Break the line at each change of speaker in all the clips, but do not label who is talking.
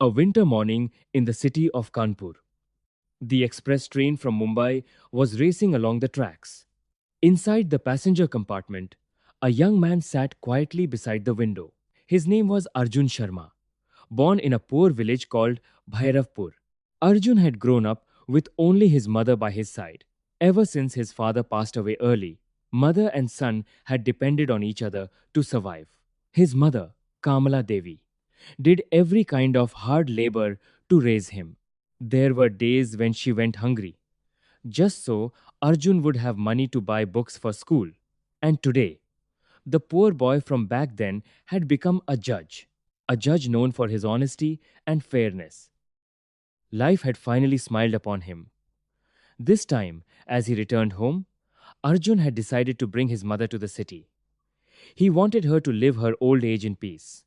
A winter morning in the city of Kanpur. The express train from Mumbai was racing along the tracks. Inside the passenger compartment, a young man sat quietly beside the window. His name was Arjun Sharma, born in a poor village called Bhairavpur. Arjun had grown up with only his mother by his side. Ever since his father passed away early, mother and son had depended on each other to survive. His mother, Kamala Devi, did every kind of hard labor to raise him. There were days when she went hungry, just so Arjun would have money to buy books for school. And today, the poor boy from back then had become a judge known for his honesty and fairness. Life had finally smiled upon him. This time, as he returned home, Arjun had decided to bring his mother to the city. He wanted her to live her old age in peace.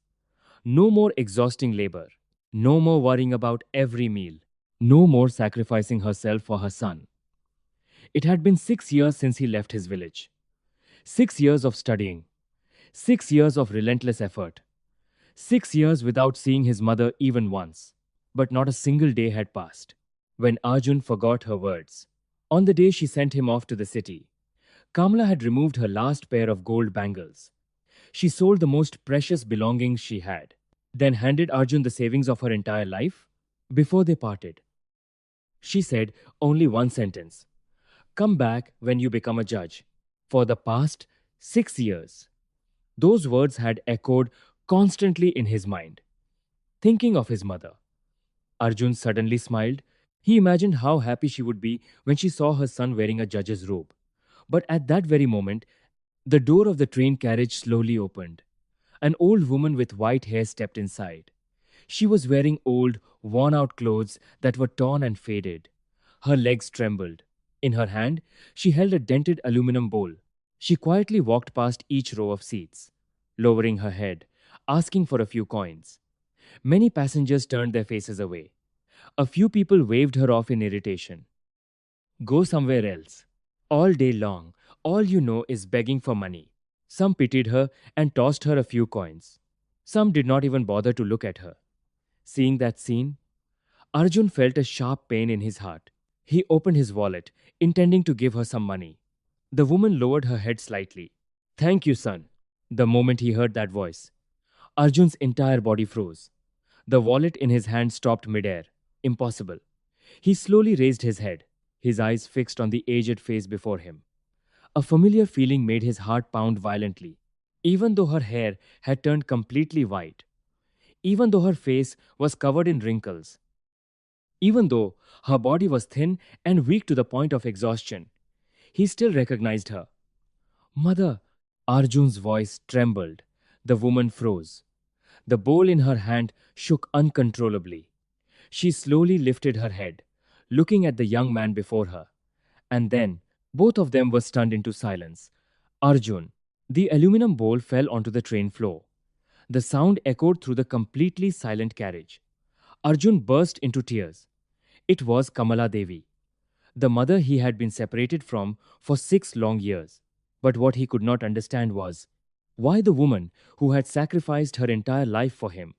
No more exhausting labor. No more worrying about every meal. No more sacrificing herself for her son. It had been 6 years since he left his village. 6 years of studying. 6 years of relentless effort. 6 years without seeing his mother even once. But not a single day had passed when Arjun forgot her words. On the day she sent him off to the city, Kamala had removed her last pair of gold bangles. She sold the most precious belongings she had, then handed Arjun the savings of her entire life. Before they parted, she said only one sentence: "Come back when you become a judge." For the past 6 years, those words had echoed constantly in his mind. Thinking of his mother, Arjun suddenly smiled. He imagined how happy she would be when she saw her son wearing a judge's robe. But at that very moment, the door of the train carriage slowly opened. An old woman with white hair stepped inside. She was wearing old, worn out clothes that were torn and faded. Her legs trembled. In her hand, she held a dented aluminum bowl. She quietly walked past each row of seats, lowering her head, asking for a few coins. Many passengers turned their faces away. A few people waved her off in irritation. "Go somewhere else. All day long, all you know is begging for money." Some pitied her and tossed her a few coins. Some did not even bother to look at her. Seeing that scene, Arjun felt a sharp pain in his heart. He opened his wallet, intending to give her some money. The woman lowered her head slightly. "Thank you, son." The moment he heard that voice, Arjun's entire body froze. The wallet in his hand stopped midair. Impossible. He slowly raised his head, his eyes fixed on the aged face before him. A familiar feeling made his heart pound violently. Even though her hair had turned completely white, even though her face was covered in wrinkles, even though her body was thin and weak to the point of exhaustion, he still recognized her. "Mother!" Arjun's voice trembled. The woman froze. The bowl in her hand shook uncontrollably. She slowly lifted her head, looking at the young man before her. And then, both of them were stunned into silence. "Arjun!" The aluminum bowl fell onto the train floor. The sound echoed through the completely silent carriage. Arjun burst into tears. It was Kamala Devi, the mother he had been separated from for 6 long years. But what he could not understand was why the woman who had sacrificed her entire life for him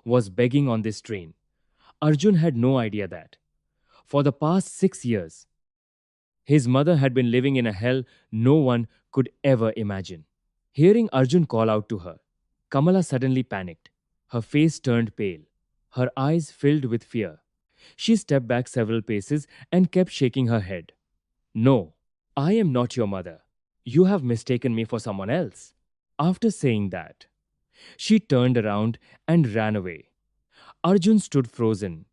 was begging on this train. Arjun had no idea that, for the past 6 years, his mother had been living in a hell no one could ever imagine. Hearing Arjun call out to her, Kamala suddenly panicked. Her face turned pale. Her eyes filled with fear. She stepped back several paces and kept shaking her head. "No, I am not your mother. You have mistaken me for someone else." After saying that, she turned around and ran away. Arjun stood frozen.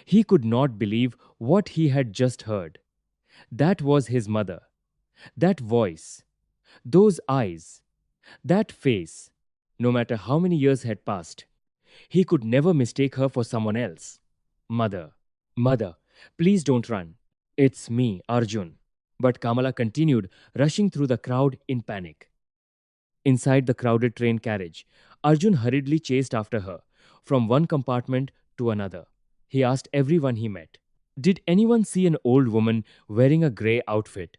He could not believe what he had just heard. That was his mother. That voice. Those eyes. That face. No matter how many years had passed, he could never mistake her for someone else. "Mother, mother, please don't run. It's me, Arjun." But Kamala continued, rushing through the crowd in panic. Inside the crowded train carriage, Arjun hurriedly chased after her, from one compartment to another. He asked everyone he met, "Did anyone see an old woman wearing a grey outfit?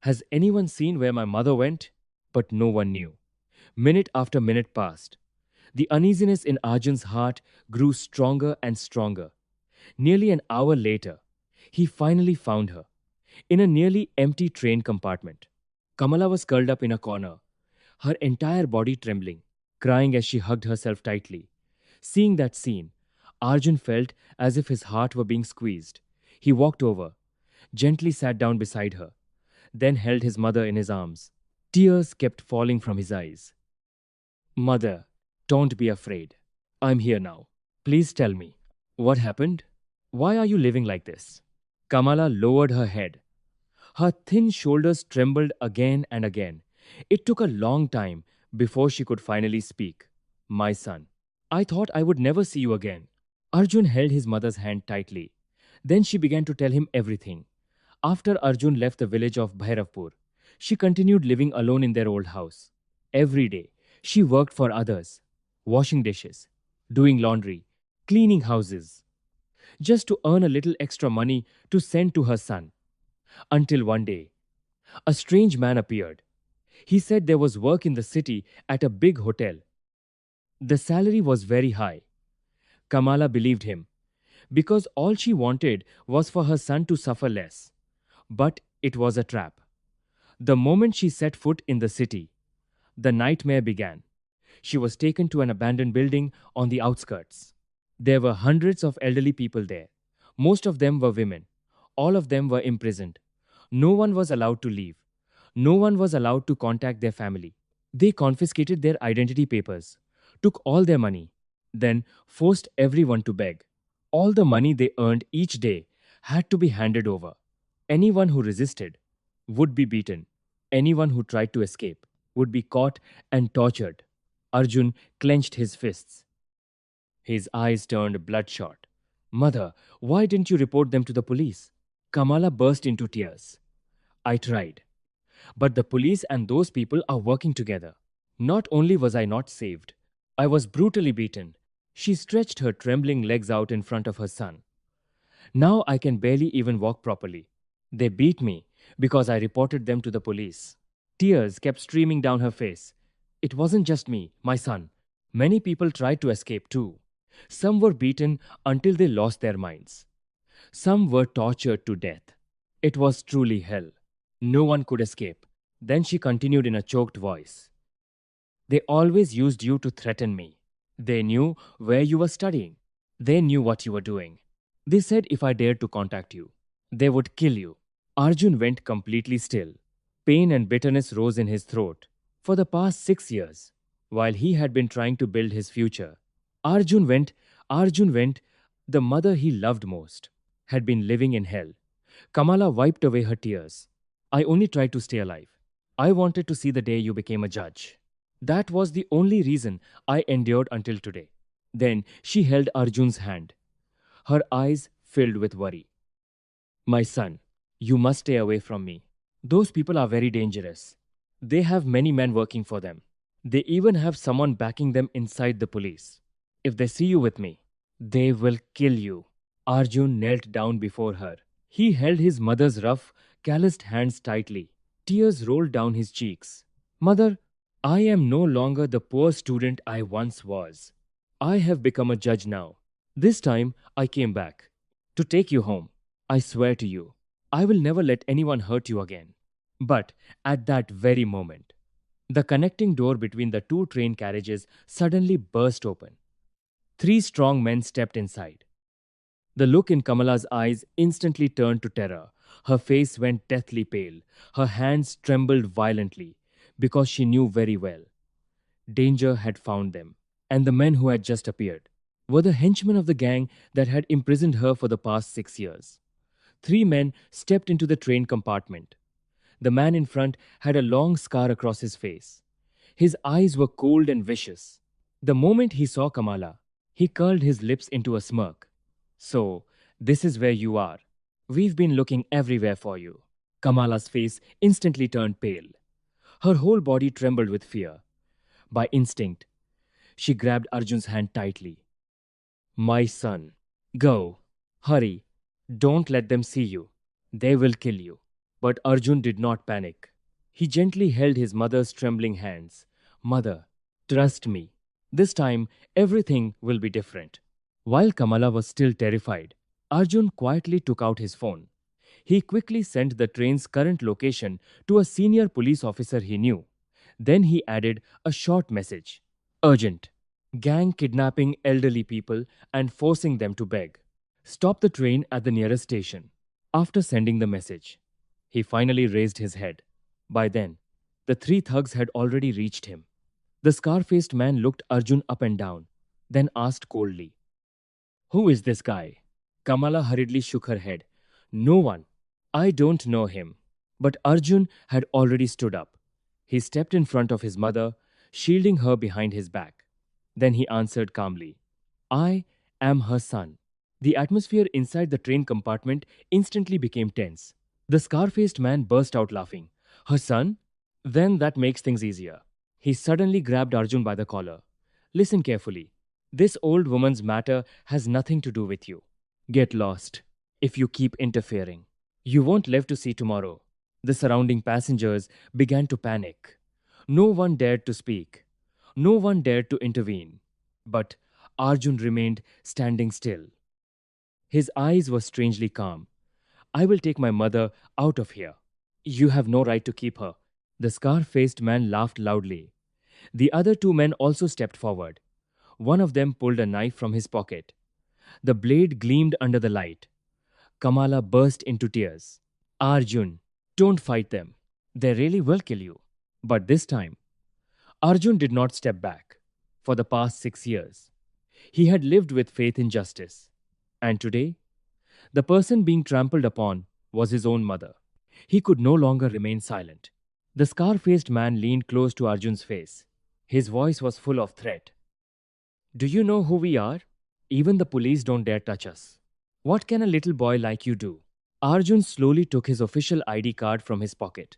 Has anyone seen where my mother went?" But no one knew. Minute after minute passed. The uneasiness in Arjun's heart grew stronger and stronger. Nearly an hour later, he finally found her, in a nearly empty train compartment. Kamala was curled up in a corner, her entire body trembling, crying as she hugged herself tightly. Seeing that scene, Arjun felt as if his heart were being squeezed. He walked over, gently sat down beside her, then held his mother in his arms. Tears kept falling from his eyes. Mother, don't be afraid. I'm here now. Please tell me, what happened? Why are you living like this? Kamala lowered her head. Her thin shoulders trembled again and again. It took a long time before she could finally speak. My son, I thought I would never see you again. Arjun held his mother's hand tightly. Then she began to tell him everything. After Arjun left the village of Bhairavpur, she continued living alone in their old house. Every day, she worked for others, washing dishes, doing laundry, cleaning houses, just to earn a little extra money to send to her son. Until one day, a strange man appeared. He said there was work in the city at a big hotel. The salary was very high. Kamala believed him because all she wanted was for her son to suffer less. But it was a trap. The moment she set foot in the city, the nightmare began. She was taken to an abandoned building on the outskirts. There were hundreds of elderly people there. Most of them were women. All of them were imprisoned. No one was allowed to leave. No one was allowed to contact their family. They confiscated their identity papers, took all their money, then forced everyone to beg. All the money they earned each day had to be handed over. Anyone who resisted would be beaten. Anyone who tried to escape would be caught and tortured. Arjun clenched his fists. His eyes turned bloodshot. Mother, why didn't you report them to the police? Kamala burst into tears. I tried. But the police and those people are working together. Not only was I not saved, I was brutally beaten. She stretched her trembling legs out in front of her son. Now I can barely even walk properly. They beat me because I reported them to the police. Tears kept streaming down her face. It wasn't just me, my son. Many people tried to escape too. Some were beaten until they lost their minds. Some were tortured to death. It was truly hell. No one could escape. Then she continued in a choked voice. They always used you to threaten me. They knew where you were studying. They knew what you were doing. They said if I dared to contact you, they would kill you. Arjun went completely still. Pain and bitterness rose in his throat. For the past 6 years, while he had been trying to build his future, Arjun went, the mother he loved most, had been living in hell. Kamala wiped away her tears. I only tried to stay alive. I wanted to see the day you became a judge. That was the only reason I endured until today. Then she held Arjun's hand. Her eyes filled with worry. My son, you must stay away from me. Those people are very dangerous. They have many men working for them. They even have someone backing them inside the police. If they see you with me, they will kill you. Arjun knelt down before her. He held his mother's rough, calloused hands tightly. Tears rolled down his cheeks. Mother, I am no longer the poor student I once was. I have become a judge now. This time I came back to take you home. I swear to you, I will never let anyone hurt you again. But at that very moment, the connecting door between the two train carriages suddenly burst open. 3 strong men stepped inside. The look in Kamala's eyes instantly turned to terror. Her face went deathly pale. Her hands trembled violently because she knew very well danger had found them. And the men who had just appeared were the henchmen of the gang that had imprisoned her for the past 6 years. 3 men stepped into the train compartment. The man in front had a long scar across his face. His eyes were cold and vicious. The moment he saw Kamala, he curled his lips into a smirk. So, this is where you are. We've been looking everywhere for you. Kamala's face instantly turned pale. Her whole body trembled with fear. By instinct, she grabbed Arjun's hand tightly. My son, go. Hurry. Don't let them see you. They will kill you. But Arjun did not panic. He gently held his mother's trembling hands. Mother, trust me. This time, everything will be different. While Kamala was still terrified, Arjun quietly took out his phone. He quickly sent the train's current location to a senior police officer he knew. Then he added a short message. Urgent. Gang kidnapping elderly people and forcing them to beg. Stop the train at the nearest station. After sending the message, he finally raised his head. By then, the three thugs had already reached him. The scar-faced man looked Arjun up and down, then asked coldly, "Who is this guy?" Kamala hurriedly shook her head. "No one. I don't know him." But Arjun had already stood up. He stepped in front of his mother, shielding her behind his back. Then he answered calmly, "I am her son." The atmosphere inside the train compartment instantly became tense. The scar-faced man burst out laughing. "Her son? Then that makes things easier." He suddenly grabbed Arjun by the collar. "Listen carefully. This old woman's matter has nothing to do with you. Get lost if you keep interfering. You won't live to see tomorrow." The surrounding passengers began to panic. No one dared to speak. No one dared to intervene. But Arjun remained standing still. His eyes were strangely calm. "I will take my mother out of here. You have no right to keep her." The scar-faced man laughed loudly. The other two men also stepped forward. One of them pulled a knife from his pocket. The blade gleamed under the light. Kamala burst into tears. "Arjun, don't fight them. They really will kill you." But this time, Arjun did not step back. For the past 6 years, he had lived with faith in justice. And today, the person being trampled upon was his own mother. He could no longer remain silent. The scar-faced man leaned close to Arjun's face. His voice was full of threat. "Do you know who we are? Even the police don't dare touch us. What can a little boy like you do?" Arjun slowly took his official ID card from his pocket.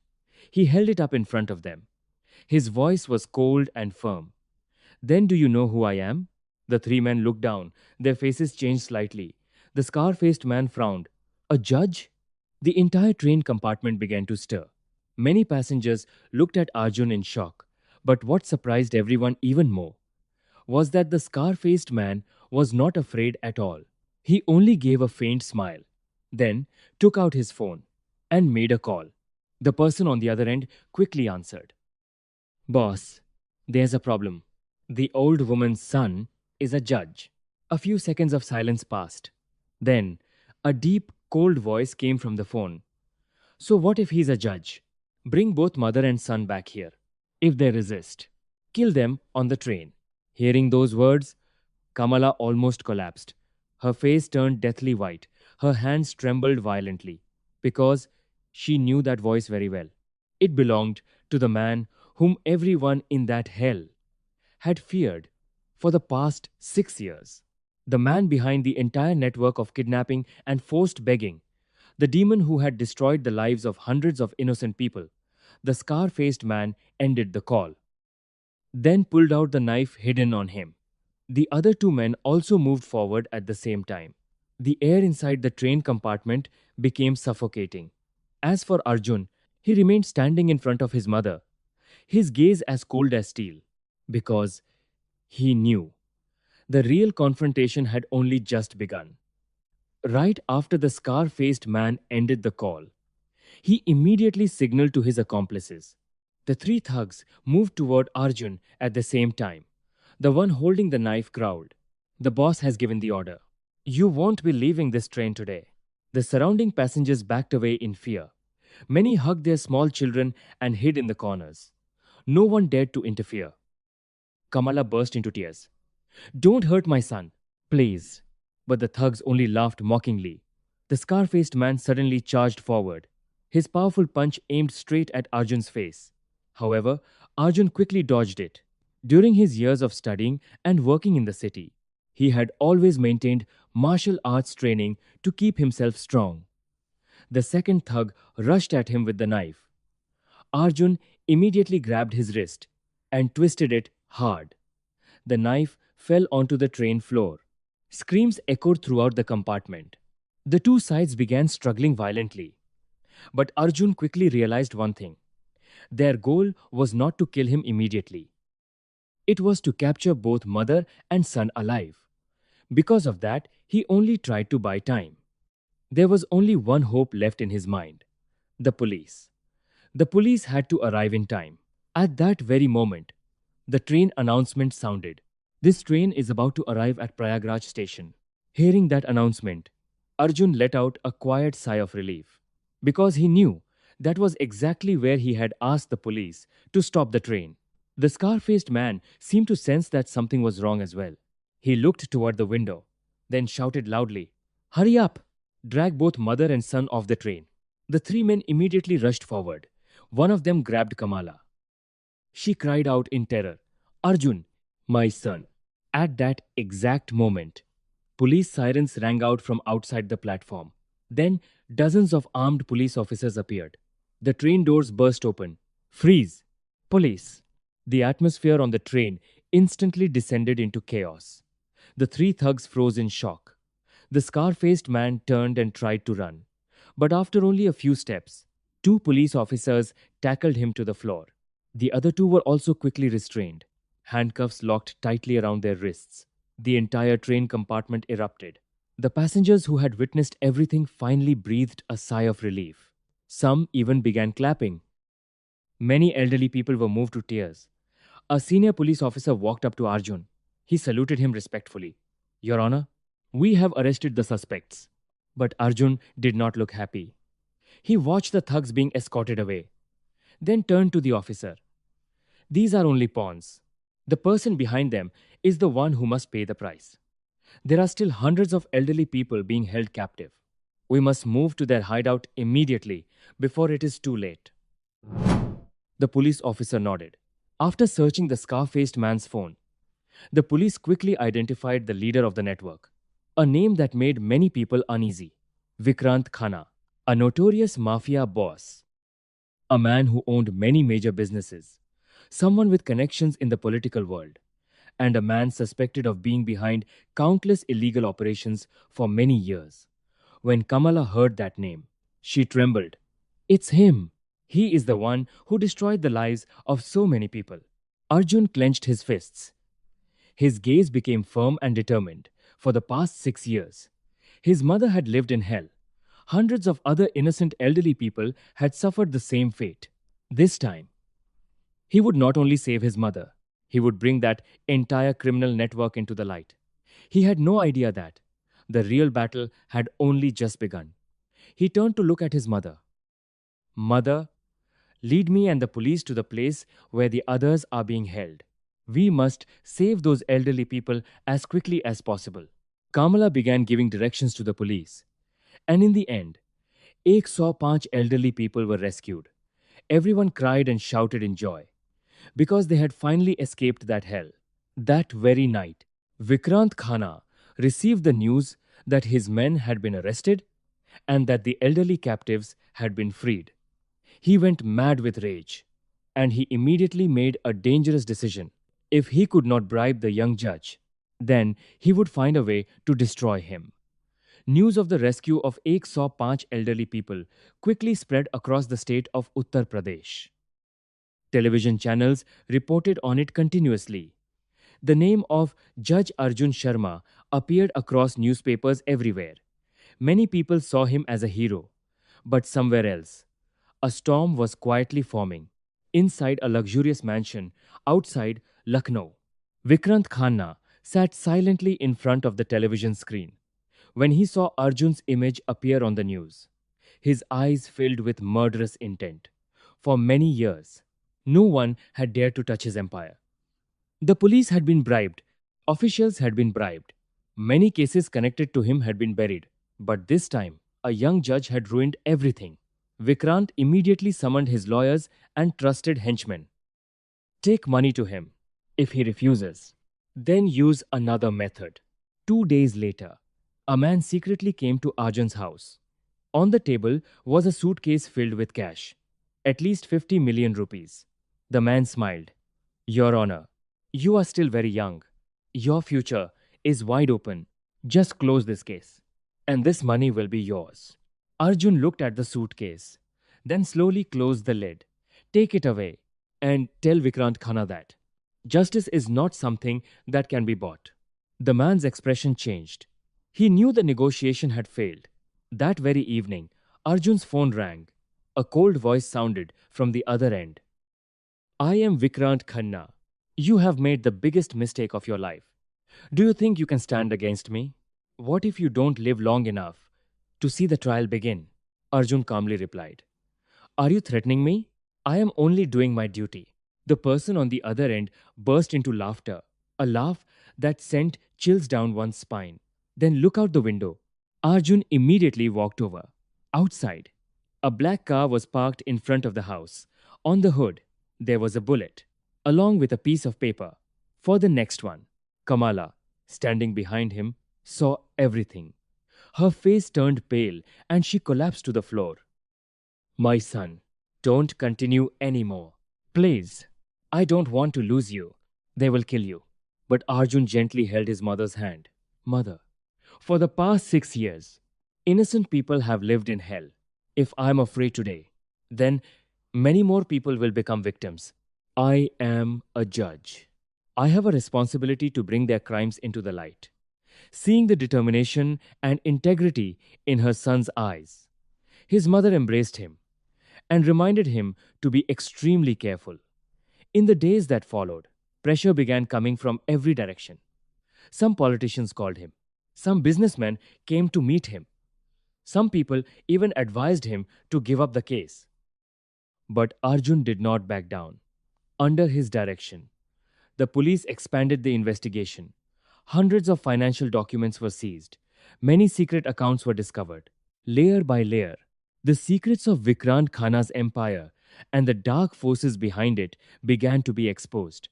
He held it up in front of them. His voice was cold and firm. "Then do you know who I am?" The three men looked down. Their faces changed slightly. The scar-faced man frowned. "A judge?" The entire train compartment began to stir. Many passengers looked at Arjun in shock. But what surprised everyone even more was that the scar-faced man was not afraid at all. He only gave a faint smile, then took out his phone and made a call. The person on the other end quickly answered. "Boss, there's a problem. The old woman's son is a judge." A few seconds of silence passed. Then, a deep, cold voice came from the phone. "So what if he's a judge? Bring both mother and son back here. If they resist, kill them on the train." Hearing those words, Kamala almost collapsed. Her face turned deathly white. Her hands trembled violently because she knew that voice very well. It belonged to the man whom everyone in that hell had feared for the past 6 years. The man behind the entire network of kidnapping and forced begging. The demon who had destroyed the lives of hundreds of innocent people. The scar-faced man ended the call, then pulled out the knife hidden on him. The other two men also moved forward at the same time. The air inside the train compartment became suffocating. As for Arjun, he remained standing in front of his mother, his gaze as cold as steel, because he knew the real confrontation had only just begun. Right after the scar-faced man ended the call, he immediately signaled to his accomplices. The three thugs moved toward Arjun at the same time. The one holding the knife growled, "The boss has given the order. You won't be leaving this train today." The surrounding passengers backed away in fear. Many hugged their small children and hid in the corners. No one dared to interfere. Kamala burst into tears. "Don't hurt my son, please." But the thugs only laughed mockingly. The scar-faced man suddenly charged forward. His powerful punch aimed straight at Arjun's face. However, Arjun quickly dodged it. During his years of studying and working in the city, he had always maintained martial arts training to keep himself strong. The second thug rushed at him with the knife. Arjun immediately grabbed his wrist and twisted it hard. The knife fell onto the train floor. Screams echoed throughout the compartment. The two sides began struggling violently. But Arjun quickly realized one thing. Their goal was not to kill him immediately. It was to capture both mother and son alive. Because of that, he only tried to buy time. There was only one hope left in his mind: the police. The police had to arrive in time. At that very moment, the train announcement sounded. This train is about to arrive at Prayagraj station. Hearing that announcement, Arjun let out a quiet sigh of relief, because he knew that was exactly where he had asked the police to stop the train. The scar-faced man seemed to sense that something was wrong as well. He looked toward the window, then shouted loudly, "Hurry up! Drag both mother and son off the train." The three men immediately rushed forward. One of them grabbed Kamala. She cried out in terror, "Arjun, my son." At that exact moment, police sirens rang out from outside the platform. Then dozens of armed police officers appeared. The train doors burst open. "Freeze! Police!" The atmosphere on the train instantly descended into chaos. The three thugs froze in shock. The scar-faced man turned and tried to run. But after only a few steps, two police officers tackled him to the floor. The other two were also quickly restrained, handcuffs locked tightly around their wrists. The entire train compartment erupted. The passengers who had witnessed everything finally breathed a sigh of relief. Some even began clapping. Many elderly people were moved to tears. A senior police officer walked up to Arjun. He saluted him respectfully. "Your Honor, we have arrested the suspects." But Arjun did not look happy. He watched the thugs being escorted away, then turned to the officer. "These are only pawns. The person behind them is the one who must pay the price. There are still hundreds of elderly people being held captive. We must move to their hideout immediately before it is too late." The police officer nodded. After searching the scar-faced man's phone, the police quickly identified the leader of the network, a name that made many people uneasy: Vikrant Khanna, a notorious mafia boss, a man who owned many major businesses, someone with connections in the political world, and a man suspected of being behind countless illegal operations for many years. When Kamala heard that name, she trembled. "It's him! He is the one who destroyed the lives of so many people." Arjun clenched his fists. His gaze became firm and determined. For the past 6 years, his mother had lived in hell. Hundreds of other innocent elderly people had suffered the same fate. This time, he would not only save his mother, he would bring that entire criminal network into the light. He had no idea that the real battle had only just begun. He turned to look at his mother. "Mother, lead me and the police to the place where the others are being held. We must save those elderly people as quickly as possible." Kamala began giving directions to the police. And in the end, 105 elderly people were rescued. Everyone cried and shouted in joy, because they had finally escaped that hell. That very night, Vikrant Khanna received the news that his men had been arrested and that the elderly captives had been freed. He went mad with rage, and he immediately made a dangerous decision. If he could not bribe the young judge, then he would find a way to destroy him. News of the rescue of 105 elderly people quickly spread across the state of Uttar Pradesh. Television channels reported on it continuously. The name of Judge Arjun Sharma appeared across newspapers everywhere. Many people saw him as a hero. But somewhere else, a storm was quietly forming. Inside a luxurious mansion outside Lucknow, Vikrant Khanna sat silently in front of the television screen. When he saw Arjun's image appear on the news, his eyes filled with murderous intent. For many years, no one had dared to touch his empire. The police had been bribed, officials had been bribed, many cases connected to him had been buried. But this time, a young judge had ruined everything. Vikrant immediately summoned his lawyers and trusted henchmen. Take money to him. If he refuses, then use another method. 2 days later, a man secretly came to Arjun's house. On the table was a suitcase filled with cash, at least 50 million rupees. The man smiled. "Your Honor, you are still very young. Your future is wide open. Just close this case, and this money will be yours." Arjun looked at the suitcase, then slowly closed the lid. "Take it away and tell Vikrant Khanna that Justice is not something that can be bought. The man's expression changed. He knew the negotiation had failed. That very evening, Arjun's phone rang. A cold voice sounded from the other end. I am Vikrant Khanna. You have made the biggest mistake of your life. Do you think you can stand against me? What if you don't live long enough to see the trial begin? Arjun calmly replied. Are you threatening me? I am only doing my duty. The person on the other end burst into laughter, a laugh that sent chills down one's spine. Then look out the window. Arjun immediately walked over. Outside, a black car was parked in front of the house. On the hood, there was a bullet, along with a piece of paper. For the next one, Kamala, standing behind him, saw everything. Her face turned pale and she collapsed to the floor. My son, don't continue anymore. Please, I don't want to lose you. They will kill you. But Arjun gently held his mother's hand. Mother, for the past 6 years, innocent people have lived in hell. If I'm afraid today, then many more people will become victims. I am a judge. I have a responsibility to bring their crimes into the light. Seeing the determination and integrity in her son's eyes, his mother embraced him and reminded him to be extremely careful. In the days that followed, pressure began coming from every direction. Some politicians called him. Some businessmen came to meet him. Some people even advised him to give up the case. But Arjun did not back down. Under his direction, the police expanded the investigation. Hundreds of financial documents were seized. Many secret accounts were discovered. Layer by layer, the secrets of Vikrant Khanna's empire and the dark forces behind it began to be exposed.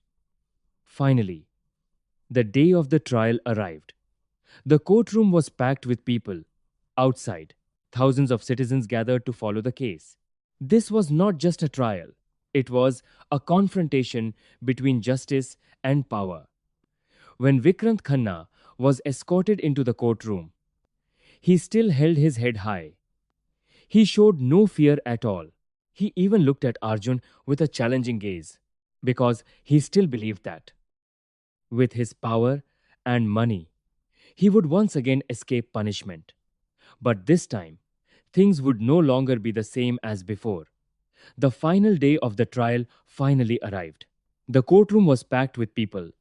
Finally, the day of the trial arrived. The courtroom was packed with people. Outside, thousands of citizens gathered to follow the case. This was not just a trial, it was a confrontation between justice and power. When Vikrant Khanna was escorted into the courtroom, he still held his head high. He showed no fear at all. He even looked at Arjun with a challenging gaze, because he still believed that, with his power and money, he would once again escape punishment. But this time, things would no longer be the same as before. The final day of the trial finally arrived. The courtroom was packed with people.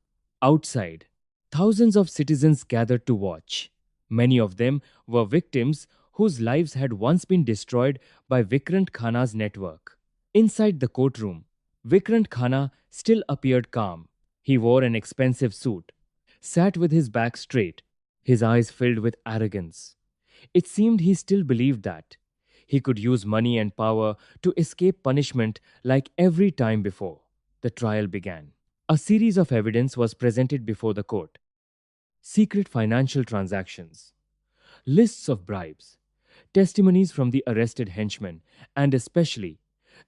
Outside, thousands of citizens gathered to watch. Many of them were victims whose lives had once been destroyed by Vikrant Khanna's network. Inside the courtroom, Vikrant Khanna still appeared calm. He wore an expensive suit, sat with his back straight, his eyes filled with arrogance. It seemed he still believed that he could use money and power to escape punishment like every time before. The trial began. A series of evidence was presented before the court. Secret financial transactions, lists of bribes, testimonies from the arrested henchmen, and especially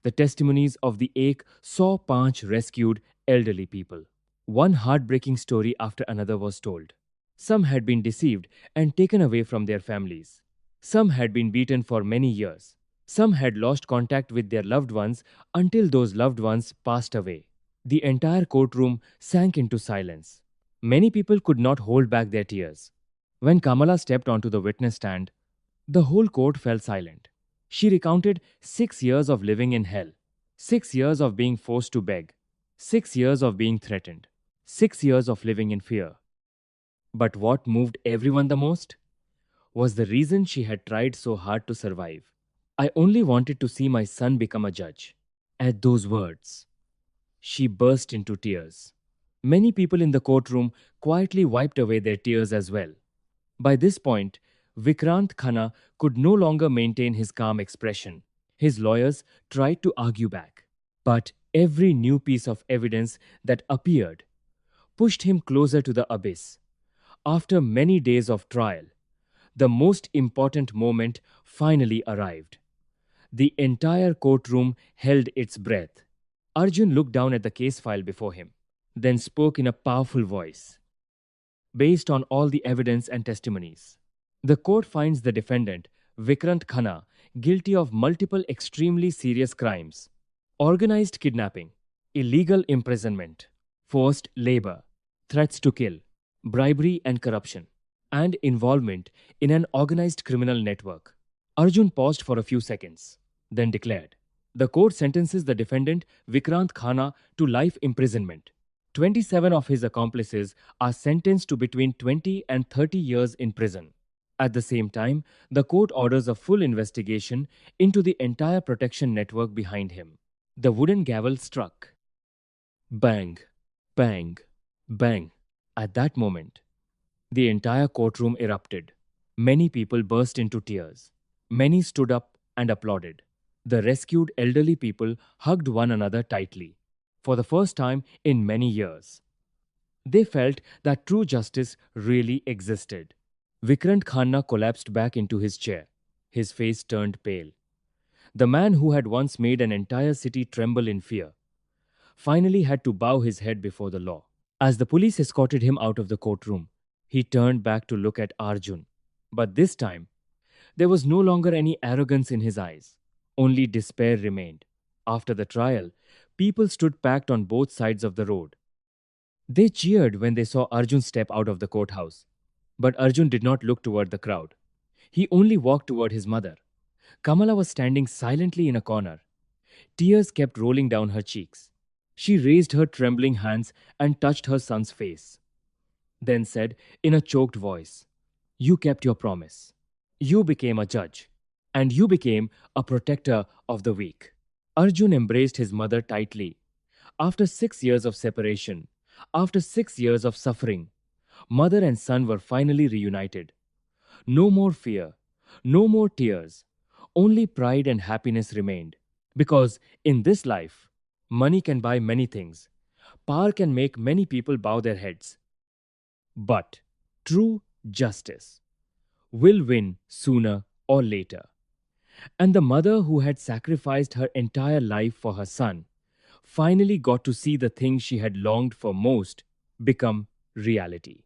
the testimonies of the Ek 105 rescued elderly people. One heartbreaking story after another was told. Some had been deceived and taken away from their families. Some had been beaten for many years. Some had lost contact with their loved ones until those loved ones passed away. The entire courtroom sank into silence. Many people could not hold back their tears. When Kamala stepped onto the witness stand, the whole court fell silent. She recounted 6 years of living in hell, 6 years of being forced to beg, 6 years of being threatened, 6 years of living in fear. But what moved everyone the most was the reason she had tried so hard to survive. I only wanted to see my son become a judge. At those words, she burst into tears. Many people in the courtroom quietly wiped away their tears as well. By this point, Vikrant Khanna could no longer maintain his calm expression. His lawyers tried to argue back, but every new piece of evidence that appeared pushed him closer to the abyss. After many days of trial, the most important moment finally arrived. The entire courtroom held its breath. Arjun looked down at the case file before him, then spoke in a powerful voice. Based on all the evidence and testimonies, the court finds the defendant, Vikrant Khanna, guilty of multiple extremely serious crimes: organized kidnapping, illegal imprisonment, forced labor, threats to kill, bribery and corruption, and involvement in an organized criminal network. Arjun paused for a few seconds, then declared, "The court sentences the defendant Vikrant Khanna to life imprisonment. 27 of his accomplices are sentenced to between 20 and 30 years in prison. At the same time, the court orders a full investigation into the entire protection network behind him." The wooden gavel struck. Bang, bang, bang. At that moment, the entire courtroom erupted. Many people burst into tears. Many stood up and applauded. The rescued elderly people hugged one another tightly. For the first time in many years, they felt that true justice really existed. Vikrant Khanna collapsed back into his chair. His face turned pale. The man who had once made an entire city tremble in fear finally had to bow his head before the law. As the police escorted him out of the courtroom, he turned back to look at Arjun. But this time, there was no longer any arrogance in his eyes. Only despair remained. After the trial, people stood packed on both sides of the road. They cheered when they saw Arjun step out of the courthouse. But Arjun did not look toward the crowd. He only walked toward his mother. Kamala was standing silently in a corner. Tears kept rolling down her cheeks. She raised her trembling hands and touched her son's face, then said in a choked voice, "You kept your promise. You became a judge, and you became a protector of the weak." Arjun embraced his mother tightly. After 6 years of separation, after 6 years of suffering, mother and son were finally reunited. No more fear, no more tears, only pride and happiness remained. Because in this life, money can buy many things, power can make many people bow their heads. But true justice will win sooner or later. And the mother who had sacrificed her entire life for her son finally got to see the thing she had longed for most become reality.